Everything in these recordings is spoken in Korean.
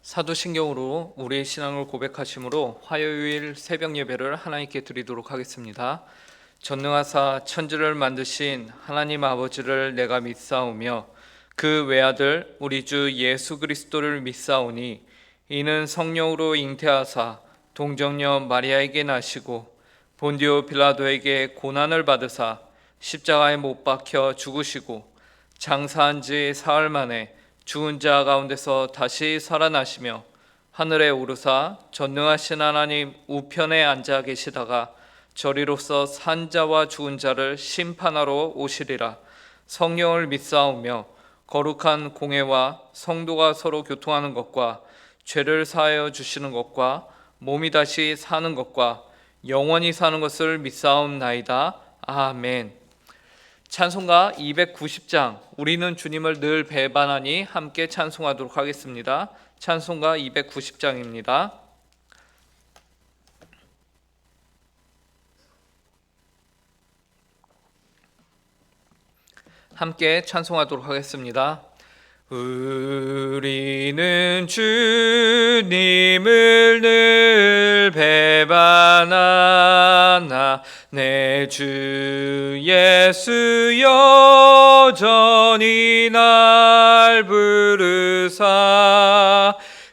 사도신경으로 우리의 신앙을 고백하심으로 화요일 새벽 예배를 하나님께 드리도록 하겠습니다. 전능하사 천지를 만드신 하나님 아버지를 내가 믿사오며 그 외아들 우리 주 예수 그리스도를 믿사오니 이는 성령으로 잉태하사 동정녀 마리아에게 나시고 본디오 빌라도에게 고난을 받으사 십자가에 못 박혀 죽으시고 장사한 지 사흘 만에 죽은 자 가운데서 다시 살아나시며 하늘에 오르사 전능하신 하나님 우편에 앉아 계시다가 저리로서 산 자와 죽은 자를 심판하러 오시리라. 성령을 믿사오며 거룩한 공회와 성도가 서로 교통하는 것과 죄를 사하여 주시는 것과 몸이 다시 사는 것과 영원히 사는 것을 믿사옵나이다. 아멘. 찬송가 290장 우리는 주님을 늘 배반하니 함께 찬송하도록 하겠습니다. 찬송가 290장입니다. 함께 찬송하도록 하겠습니다. 우리는 주님을 늘 배반하나 내 주 예수 여전히 날 부르사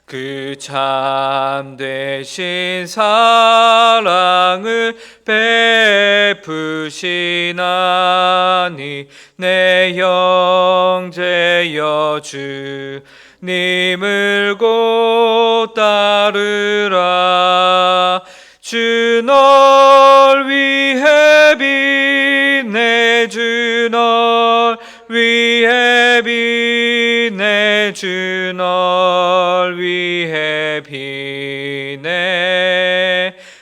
그 참되신 사랑을 베푸시나니 내 형제여 주님을 곧 따르라. 주 널 위해 빛내 주 널 위해 빛내 주 널 위해 빛내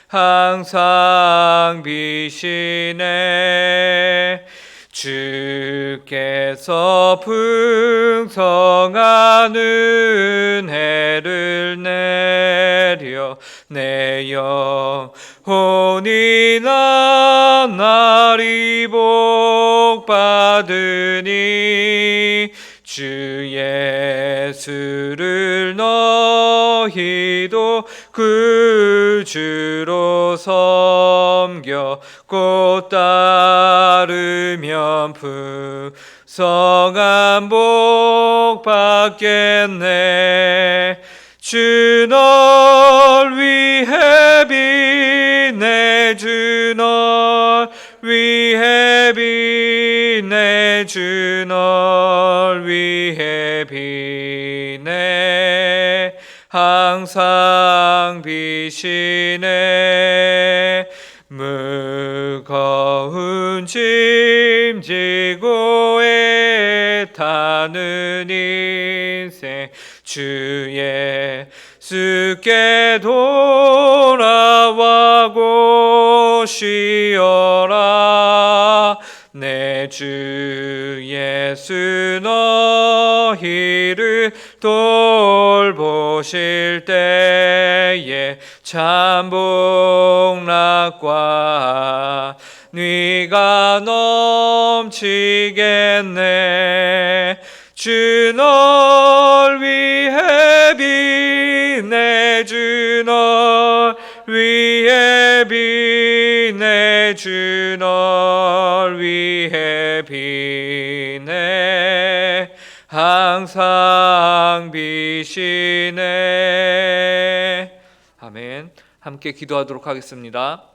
항상 빛이네. 주께서 풍성한 은혜를 내려 내 영혼이 나날이 복받으니 주 예수를 너희도 구주로 섬겨 곧 따르면 풍성한 복 받겠네. 주 널 위해 빛내 주 널 위해 빛내 주 널 위해 빛내 항상 빛이네. 무거운 짐 지고 애타는 인생 주 예수께 돌아와 고시어라. 내 주 예수 너희를 돌보실 때에 참 복락과 네가 넘치겠네. 주 널 위해 빛내 주 널 위해 빛내 주 널 위해 빛내 항상 빛이네. 아멘. 함께 기도하도록 하겠습니다.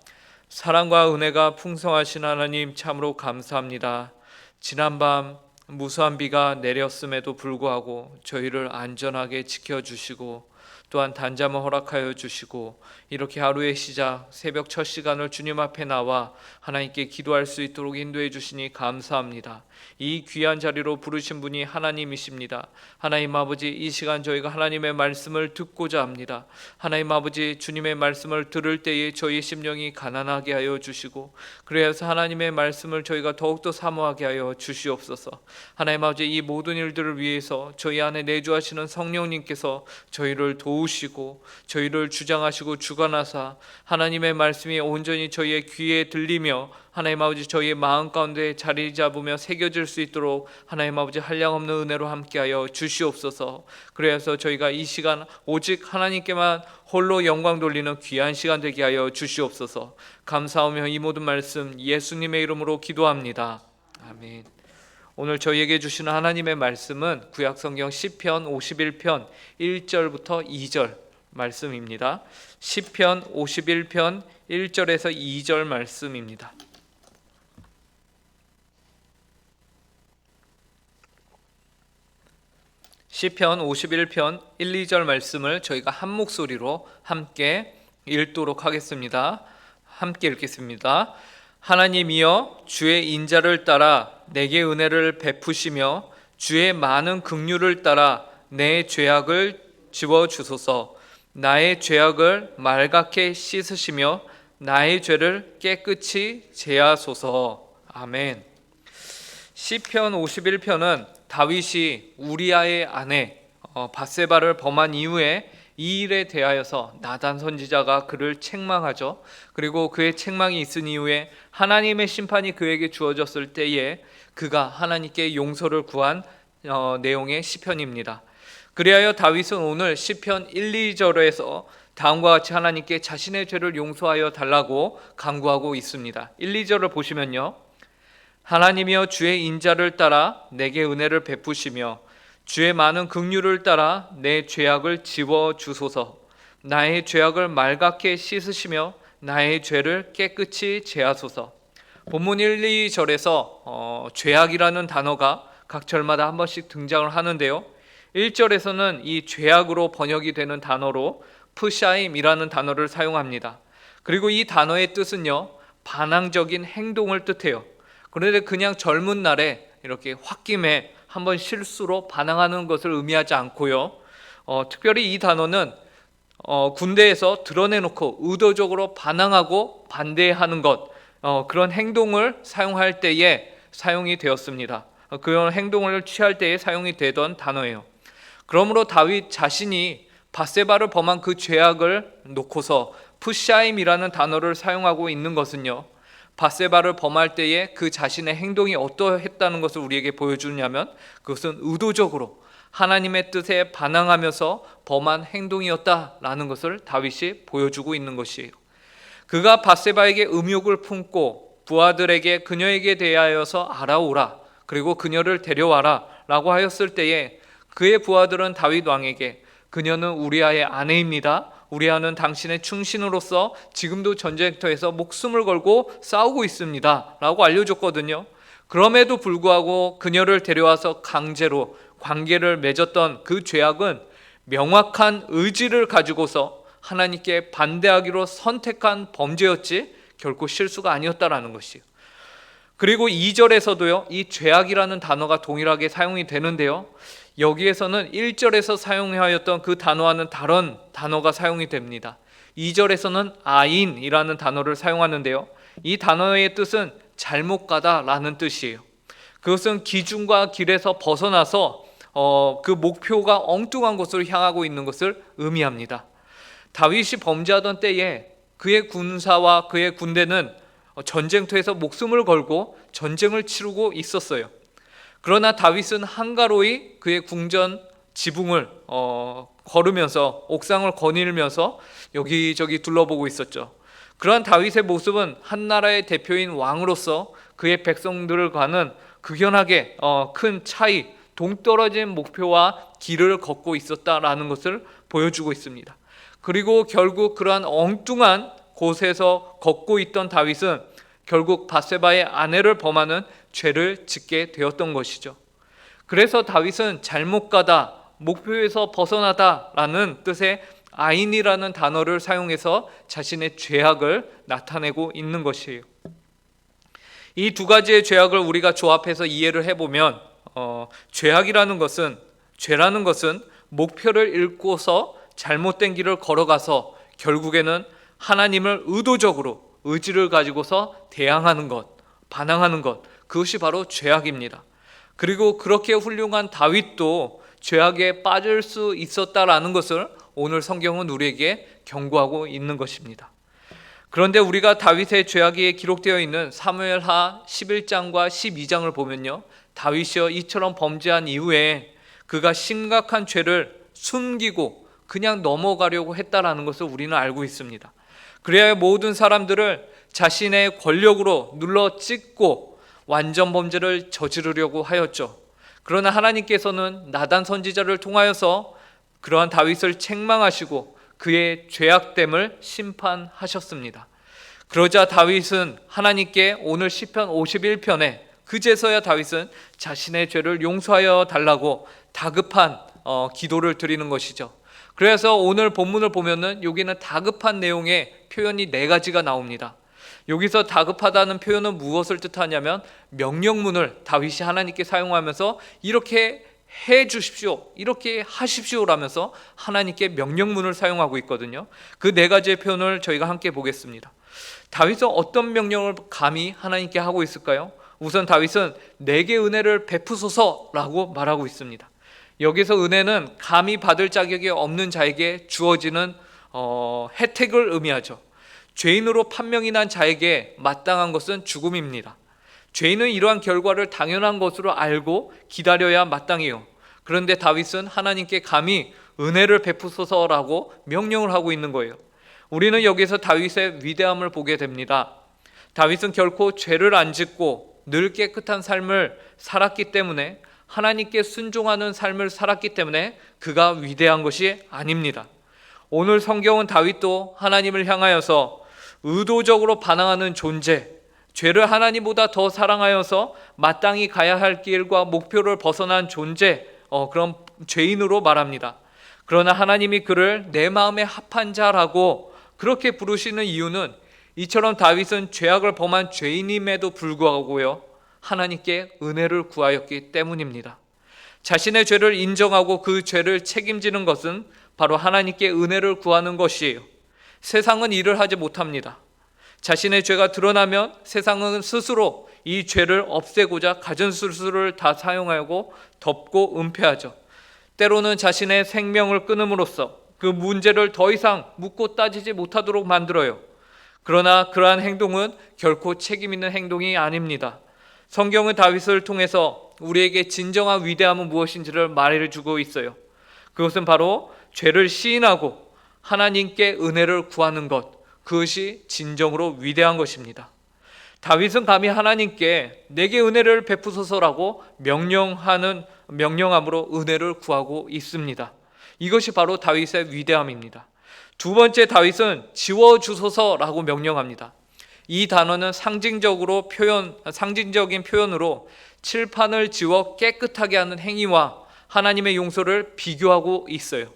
사랑과 은혜가 풍성하신 하나님 참으로 감사합니다. 지난밤 무수한 비가 내렸음에도 불구하고 저희를 안전하게 지켜주시고 또한 단잠을 허락하여 주시고 이렇게 하루의 시작 새벽 첫 시간을 주님 앞에 나와 하나님께 기도할 수 있도록 인도해 주시니 감사합니다. 이 귀한 자리로 부르신 분이 하나님이십니다. 하나님 아버지, 이 시간 저희가 하나님의 말씀을 듣고자 합니다. 하나님 아버지, 주님의 말씀을 들을 때에 저희 심령이 가난하게 하여 주시고 그래서 하나님의 말씀을 저희가 더욱더 사모하게 하여 주시옵소서. 하나님 아버지, 이 모든 일들을 위해서 저희 안에 내주하시는 성령님께서 저희를 저희를 도우시고 저희를 주장하시고 주관하사 하나님의 말씀이 온전히 저희의 귀에 들리며 하나님 아버지 저희의 마음 가운데 자리 잡으며 새겨질 수 있도록 하나님 아버지 한량없는 은혜로 함께하여 주시옵소서. 그래서 저희가 이 시간 오직 하나님께만 홀로 영광 돌리는 귀한 시간 되게 하여 주시옵소서. 감사하며 이 모든 말씀 예수님의 이름으로 기도합니다. 아멘. 오늘 저희에게 주시는 하나님의 말씀은 구약성경 시편 51편 1절부터 2절 말씀입니다. 시편 51편 1절에서 2절 말씀입니다. 시편 51편 1, 2절 말씀을 저희가 한 목소리로 함께 읽도록 하겠습니다. 함께 읽겠습니다. 하나님이여 주의 인자를 따라 내게 은혜를 베푸시며 주의 많은 긍휼을 따라 내 죄악을 지워주소서. 나의 죄악을 말갛게 씻으시며 나의 죄를 깨끗이 제하소서. 아멘. 시편 51편은 다윗이 우리아의 아내 밧세바를 범한 이후에 이 일에 대하여서 나단 선지자가 그를 책망하죠. 그리고 그의 책망이 있은 이후에 하나님의 심판이 그에게 주어졌을 때에 그가 하나님께 용서를 구한 내용의 시편입니다. 그리하여 다윗은 오늘 시편 1, 2절에서 다음과 같이 하나님께 자신의 죄를 용서하여 달라고 간구하고 있습니다. 1, 2절을 보시면요, 하나님이여 주의 인자를 따라 내게 은혜를 베푸시며 주의 많은 긍휼을 따라 내 죄악을 지워주소서. 나의 죄악을 말갛게 씻으시며 나의 죄를 깨끗이 제하소서. 본문 1, 2절에서 죄악이라는 단어가 각 절마다 한 번씩 등장을 하는데요, 1절에서는 이 죄악으로 번역이 되는 단어로 푸샤임이라는 단어를 사용합니다. 그리고 이 단어의 뜻은요, 반항적인 행동을 뜻해요. 그런데 그냥 젊은 날에 이렇게 홧김에 한번 실수로 반항하는 것을 의미하지 않고요, 특별히 이 단어는 군대에서 드러내놓고 의도적으로 반항하고 반대하는 것, 그런 행동을 사용할 때에 사용이 되었습니다. 그런 행동을 취할 때에 사용이 되던 단어예요. 그러므로 다윗 자신이 밧세바를 범한 그 죄악을 놓고서 푸샤임이라는 단어를 사용하고 있는 것은요, 밧세바를 범할 때에 그 자신의 행동이 어떠했다는 것을 우리에게 보여주냐면 그것은 의도적으로 하나님의 뜻에 반항하면서 범한 행동이었다라는 것을 다윗이 보여주고 있는 것이에요. 그가 밧세바에게 음욕을 품고 부하들에게 그녀에게 대하여서 알아오라, 그리고 그녀를 데려와라 라고 하였을 때에 그의 부하들은 다윗 왕에게 그녀는 우리아의 아내입니다, 우리아는 당신의 충신으로서 지금도 전쟁터에서 목숨을 걸고 싸우고 있습니다 라고 알려줬거든요. 그럼에도 불구하고 그녀를 데려와서 강제로 관계를 맺었던 그 죄악은 명확한 의지를 가지고서 하나님께 반대하기로 선택한 범죄였지 결코 실수가 아니었다라는 것이에요. 그리고 2절에서도요, 이 죄악이라는 단어가 동일하게 사용이 되는데요, 여기에서는 1절에서 사용하였던 그 단어와는 다른 단어가 사용이 됩니다. 2절에서는 아인이라는 단어를 사용하는데요, 이 단어의 뜻은 잘못 가다라는 뜻이에요. 그것은 기준과 길에서 벗어나서 그 목표가 엉뚱한 곳으로 향하고 있는 것을 의미합니다. 다윗이 범죄하던 때에 그의 군사와 그의 군대는 전쟁터에서 목숨을 걸고 전쟁을 치르고 있었어요. 그러나 다윗은 한가로이 그의 궁전 지붕을 걸으면서 옥상을 거닐면서 여기저기 둘러보고 있었죠. 그러한 다윗의 모습은 한 나라의 대표인 왕으로서 그의 백성들과는 극연하게 큰 차이, 동떨어진 목표와 길을 걷고 있었다라는 것을 보여주고 있습니다. 그리고 결국 그러한 엉뚱한 곳에서 걷고 있던 다윗은 결국 밧세바의 아내를 범하는 죄를 짓게 되었던 것이죠. 그래서 다윗은 잘못 가다, 목표에서 벗어나다라는 뜻의 아인이라는 단어를 사용해서 자신의 죄악을 나타내고 있는 것이에요. 이 두 가지의 죄악을 우리가 조합해서 이해를 해보면 죄악이라는 것은, 죄라는 것은 목표를 잃고서 잘못된 길을 걸어가서 결국에는 하나님을 의도적으로 의지를 가지고서 대항하는 것, 반항하는 것, 그것이 바로 죄악입니다. 그리고 그렇게 훌륭한 다윗도 죄악에 빠질 수 있었다라는 것을 오늘 성경은 우리에게 경고하고 있는 것입니다. 그런데 우리가 다윗의 죄악이 기록되어 있는 사무엘하 11장과 12장을 보면요, 다윗이요 이처럼 범죄한 이후에 그가 심각한 죄를 숨기고 그냥 넘어가려고 했다라는 것을 우리는 알고 있습니다. 그래야 모든 사람들을 자신의 권력으로 눌러 찍고 완전 범죄를 저지르려고 하였죠. 그러나 하나님께서는 나단 선지자를 통하여서 그러한 다윗을 책망하시고 그의 죄악됨을 심판하셨습니다. 그러자 다윗은 하나님께 오늘 시편 51편에 그제서야 다윗은 자신의 죄를 용서하여 달라고 다급한 기도를 드리는 것이죠. 그래서 오늘 본문을 보면은 여기는 다급한 내용의 표현이 4가지가 나옵니다. 여기서 다급하다는 표현은 무엇을 뜻하냐면 명령문을 다윗이 하나님께 사용하면서 이렇게 해 주십시오, 이렇게 하십시오 라면서 하나님께 명령문을 사용하고 있거든요. 그 4가지의 표현을 저희가 함께 보겠습니다. 다윗은 어떤 명령을 감히 하나님께 하고 있을까요? 우선 다윗은 내게 은혜를 베푸소서라고 말하고 있습니다. 여기서 은혜는 감히 받을 자격이 없는 자에게 주어지는 혜택을 의미하죠. 죄인으로 판명이 난 자에게 마땅한 것은 죽음입니다. 죄인은 이러한 결과를 당연한 것으로 알고 기다려야 마땅해요. 그런데 다윗은 하나님께 감히 은혜를 베푸소서라고 명령을 하고 있는 거예요. 우리는 여기서 다윗의 위대함을 보게 됩니다. 다윗은 결코 죄를 안 짓고 늘 깨끗한 삶을 살았기 때문에, 하나님께 순종하는 삶을 살았기 때문에 그가 위대한 것이 아닙니다. 오늘 성경은 다윗도 하나님을 향하여서 의도적으로 반항하는 존재, 죄를 하나님보다 더 사랑하여서 마땅히 가야 할 길과 목표를 벗어난 존재, 그런 죄인으로 말합니다. 그러나 하나님이 그를 내 마음에 합한 자라고 그렇게 부르시는 이유는 이처럼 다윗은 죄악을 범한 죄인임에도 불구하고요, 하나님께 은혜를 구하였기 때문입니다. 자신의 죄를 인정하고 그 죄를 책임지는 것은 바로 하나님께 은혜를 구하는 것이에요. 세상은 이를 하지 못합니다. 자신의 죄가 드러나면 세상은 스스로 이 죄를 없애고자 가전술수를 다 사용하고 덮고 은폐하죠. 때로는 자신의 생명을 끊음으로써 그 문제를 더 이상 묻고 따지지 못하도록 만들어요. 그러나 그러한 행동은 결코 책임 있는 행동이 아닙니다. 성경은 다윗을 통해서 우리에게 진정한 위대함은 무엇인지를 말해주고 있어요. 그것은 바로 죄를 시인하고 하나님께 은혜를 구하는 것, 그것이 진정으로 위대한 것입니다. 다윗은 감히 하나님께 내게 은혜를 베푸소서라고 명령함으로 은혜를 구하고 있습니다. 이것이 바로 다윗의 위대함입니다. 두 번째, 다윗은 지워주소서라고 명령합니다. 이 단어는 상징적인 표현으로 칠판을 지워 깨끗하게 하는 행위와 하나님의 용서를 비교하고 있어요.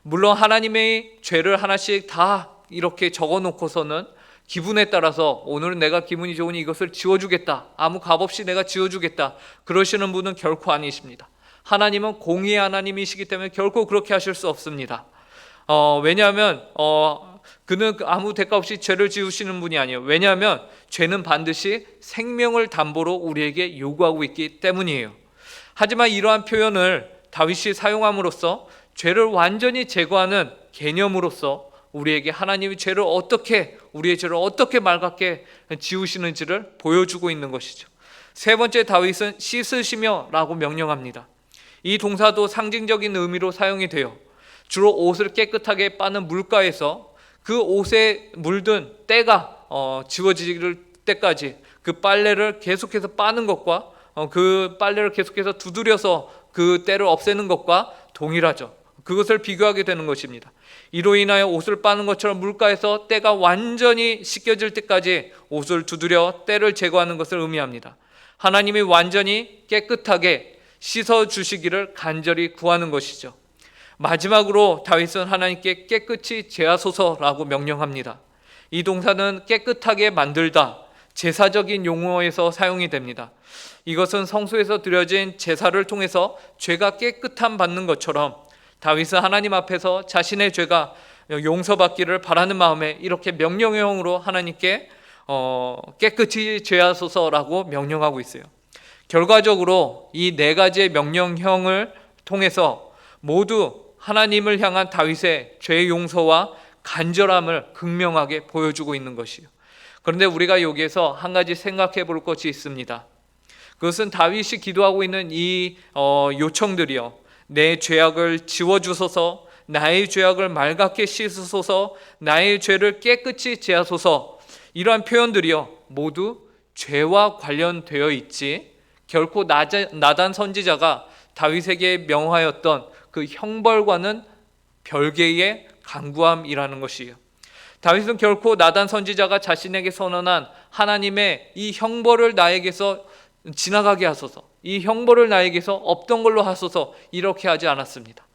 물론 하나님의 죄를 하나씩 다 이렇게 적어놓고서는 기분에 따라서 오늘은 내가 기분이 좋으니 이것을 지워주겠다, 아무 값없이 내가 지워주겠다, 그러시는 분은 결코 아니십니다. 하나님은 공의의 하나님이시기 때문에 결코 그렇게 하실 수 없습니다. 왜냐하면 그는 아무 대가 없이 죄를 지우시는 분이 아니에요. 왜냐하면 죄는 반드시 생명을 담보로 우리에게 요구하고 있기 때문이에요. 하지만 이러한 표현을 다윗이 사용함으로써 죄를 완전히 제거하는 개념으로서 우리에게 하나님이 우리의 죄를 어떻게 맑게 지우시는지를 보여주고 있는 것이죠. 세 번째, 다윗은 씻으시며 라고 명령합니다. 이 동사도 상징적인 의미로 사용이 돼요. 주로 옷을 깨끗하게 빠는 물가에서 그 옷에 물든 때가 지워질 때까지 그 빨래를 계속해서 빠는 것과 그 빨래를 계속해서 두드려서 그 때를 없애는 것과 동일하죠. 그것을 비교하게 되는 것입니다. 이로 인하여 옷을 빠는 것처럼 물가에서 때가 완전히 씻겨질 때까지 옷을 두드려 때를 제거하는 것을 의미합니다. 하나님이 완전히 깨끗하게 씻어주시기를 간절히 구하는 것이죠. 마지막으로 다윗은 하나님께 깨끗이 제하소서라고 명령합니다. 이 동사는 깨끗하게 만들다, 제사적인 용어에서 사용이 됩니다. 이것은 성소에서 드려진 제사를 통해서 죄가 깨끗함 받는 것처럼 다윗은 하나님 앞에서 자신의 죄가 용서받기를 바라는 마음에 이렇게 명령형으로 하나님께 깨끗이 제하소서라고 명령하고 있어요. 결과적으로 이 4가지의 명령형을 통해서 모두 하나님을 향한 다윗의 죄 용서와 간절함을 극명하게 보여주고 있는 것이요. 그런데 우리가 여기에서 한 가지 생각해 볼 것이 있습니다. 그것은 다윗이 기도하고 있는 이 요청들이요, 내 죄악을 지워주소서, 나의 죄악을 맑게 씻으소서, 나의 죄를 깨끗이 제하소서, 이러한 표현들이요 모두 죄와 관련되어 있지 결코 나단 선지자가 다윗에게 명하였던 그 형벌과는 별개의 간구함이라는 것이에요. 다윗은 결코 나단 선지자가 자신에게 선언한 하나님의 이 형벌을 나에게서 지나가게 하소서, 이 형벌을 나에게서 없던 걸로 하소서, 이렇게 하지 않았습니다.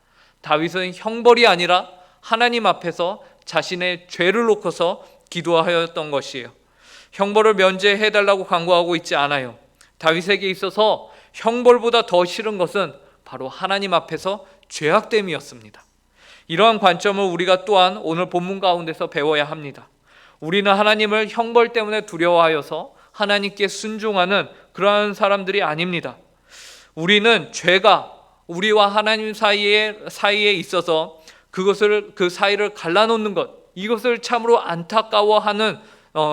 다윗은 형벌이 아니라 하나님 앞에서 자신의 죄를 놓고서 기도하였던 것이에요. 형벌을 면제해달라고 간구하고 있지 않아요. 다윗에게 있어서 형벌보다 더 싫은 것은 바로 하나님 앞에서 죄악됨이었습니다. 이러한 관점을 우리가 또한 오늘 본문 가운데서 배워야 합니다. 우리는 하나님을 형벌 때문에 두려워하여서 하나님께 순종하는 그러한 사람들이 아닙니다. 우리는 죄가 우리와 하나님 사이에 있어서 그 사이를 갈라놓는 것, 이것을 참으로 안타까워하는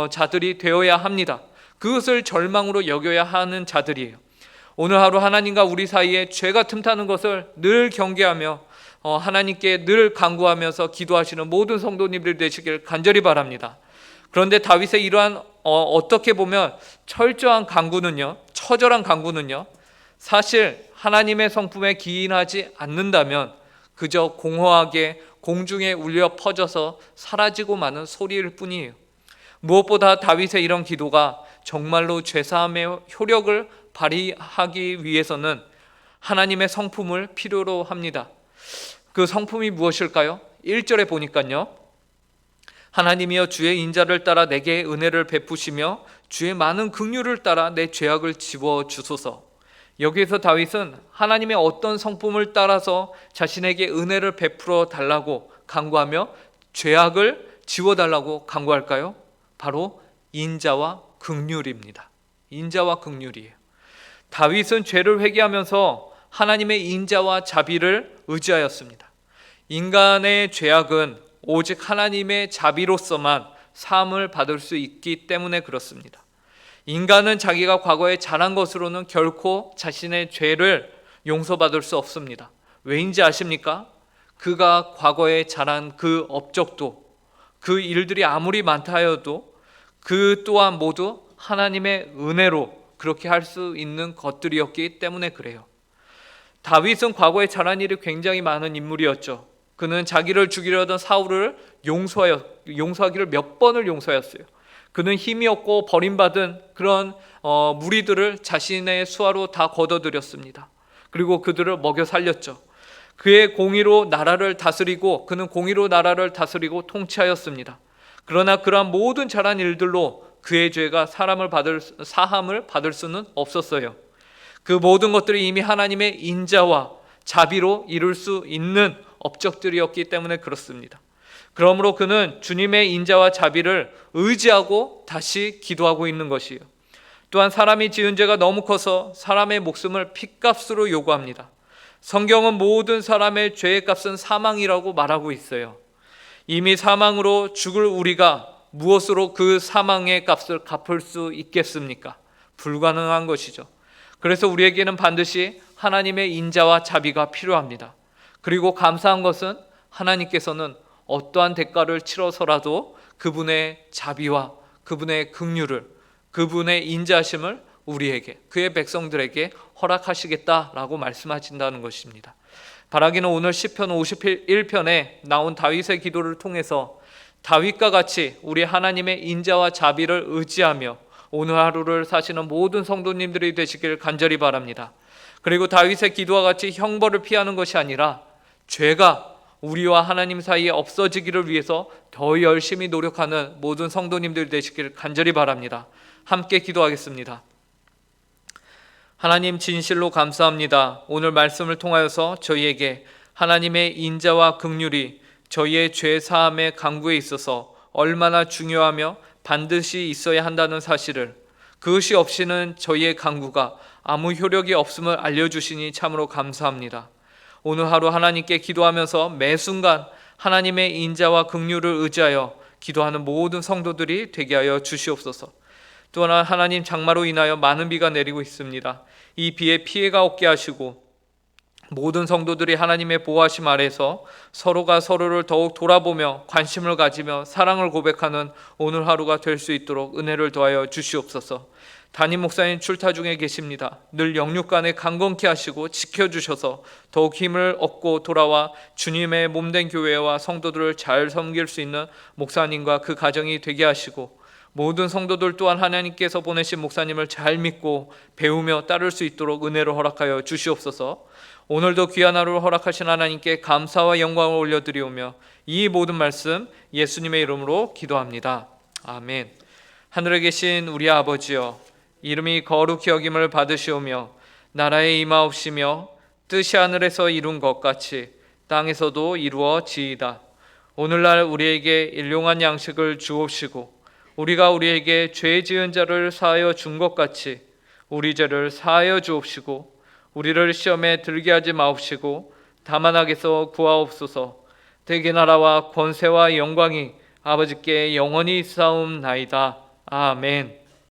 자들이 되어야 합니다. 그것을 절망으로 여겨야 하는 자들이에요. 오늘 하루 하나님과 우리 사이에 죄가 틈타는 것을 늘 경계하며 하나님께 늘 간구하면서 기도하시는 모든 성도님들 되시길 간절히 바랍니다. 그런데 다윗의 이러한 어떻게 보면 철저한 간구는요, 처절한 간구는요, 사실 하나님의 성품에 기인하지 않는다면 그저 공허하게 공중에 울려 퍼져서 사라지고 마는 소리일 뿐이에요. 무엇보다 다윗의 이런 기도가 정말로 죄사함의 효력을 발휘하기 위해서는 하나님의 성품을 필요로 합니다. 그 성품이 무엇일까요? 1절에 보니까요, 하나님이여 주의 인자를 따라 내게 은혜를 베푸시며 주의 많은 긍휼을 따라 내 죄악을 지워주소서. 여기에서 다윗은 하나님의 어떤 성품을 따라서 자신에게 은혜를 베풀어 달라고 간구하며 죄악을 지워달라고 간구할까요? 바로 인자와 긍휼입니다. 인자와 긍휼이에요. 다윗은 죄를 회개하면서 하나님의 인자와 자비를 의지하였습니다. 인간의 죄악은 오직 하나님의 자비로서만 사함을 받을 수 있기 때문에 그렇습니다. 인간은 자기가 과거에 잘한 것으로는 결코 자신의 죄를 용서받을 수 없습니다. 왜인지 아십니까? 그가 과거에 잘한 그 업적도, 그 일들이 아무리 많다 하여도 그 또한 모두 하나님의 은혜로 그렇게 할 수 있는 것들이었기 때문에 그래요. 다윗은 과거에 잘한 일이 굉장히 많은 인물이었죠. 그는 자기를 죽이려던 사울을 용서하기를 몇 번을 용서했어요. 그는 힘이 없고 버림받은 그런 무리들을 자신의 수하로 다 거둬들였습니다. 그리고 그들을 먹여 살렸죠. 그의 공의로 나라를 다스리고 그는 공의로 나라를 다스리고 통치하였습니다. 그러나 그러한 모든 잘한 일들로 그의 죄가 사함을 받을 수는 없었어요. 그 모든 것들이 이미 하나님의 인자와 자비로 이룰 수 있는 업적들이었기 때문에 그렇습니다. 그러므로 그는 주님의 인자와 자비를 의지하고 다시 기도하고 있는 것이에요. 또한 사람이 지은 죄가 너무 커서 사람의 목숨을 핏값으로 요구합니다. 성경은 모든 사람의 죄의 값은 사망이라고 말하고 있어요. 이미 사망으로 죽을 우리가 무엇으로 그 사망의 값을 갚을 수 있겠습니까? 불가능한 것이죠. 그래서 우리에게는 반드시 하나님의 인자와 자비가 필요합니다. 그리고 감사한 것은 하나님께서는 어떠한 대가를 치러서라도 그분의 자비와 그분의 긍휼을, 그분의 인자하심을 우리에게, 그의 백성들에게 허락하시겠다라고 말씀하신다는 것입니다. 바라기는 오늘 시편 51편에 나온 다윗의 기도를 통해서 다윗과 같이 우리 하나님의 인자와 자비를 의지하며 오늘 하루를 사시는 모든 성도님들이 되시길 간절히 바랍니다. 그리고 다윗의 기도와 같이 형벌을 피하는 것이 아니라 죄가 우리와 하나님 사이에 없어지기를 위해서 더 열심히 노력하는 모든 성도님들 되시길 간절히 바랍니다. 함께 기도하겠습니다. 하나님, 진실로 감사합니다. 오늘 말씀을 통하여서 저희에게 하나님의 인자와 긍휼이 저희의 죄 사함의 간구에 있어서 얼마나 중요하며 반드시 있어야 한다는 사실을, 그것이 없이는 저희의 간구가 아무 효력이 없음을 알려주시니 참으로 감사합니다. 오늘 하루 하나님께 기도하면서 매 순간 하나님의 인자와 긍휼을 의지하여 기도하는 모든 성도들이 되게 하여 주시옵소서. 또한 하나님, 장마로 인하여 많은 비가 내리고 있습니다. 이 비에 피해가 없게 하시고 모든 성도들이 하나님의 보호하심 아래서 서로가 서로를 더욱 돌아보며 관심을 가지며 사랑을 고백하는 오늘 하루가 될 수 있도록 은혜를 더하여 주시옵소서. 담임 목사님 출타 중에 계십니다. 늘 영육간에 강건케 하시고 지켜주셔서 더욱 힘을 얻고 돌아와 주님의 몸된 교회와 성도들을 잘 섬길 수 있는 목사님과 그 가정이 되게 하시고, 모든 성도들 또한 하나님께서 보내신 목사님을 잘 믿고 배우며 따를 수 있도록 은혜를 허락하여 주시옵소서. 오늘도 귀한 하루를 허락하신 하나님께 감사와 영광을 올려드리오며 이 모든 말씀 예수님의 이름으로 기도합니다. 아멘. 하늘에 계신 우리 아버지여, 이름이 거룩히 여김을 받으시오며 나라에 임하옵시며 뜻이 하늘에서 이룬 것 같이 땅에서도 이루어지이다. 오늘날 우리에게 일용할 양식을 주옵시고 우리가 우리에게 죄 지은 자를 사하여 준 것 같이 우리 죄를 사하여 주옵시고 우리를 시험에 들게 하지 마옵시고 다만 악에서 구하옵소서. 대개 나라와 권세와 영광이 아버지께 영원히 있사옵나이다. 아멘.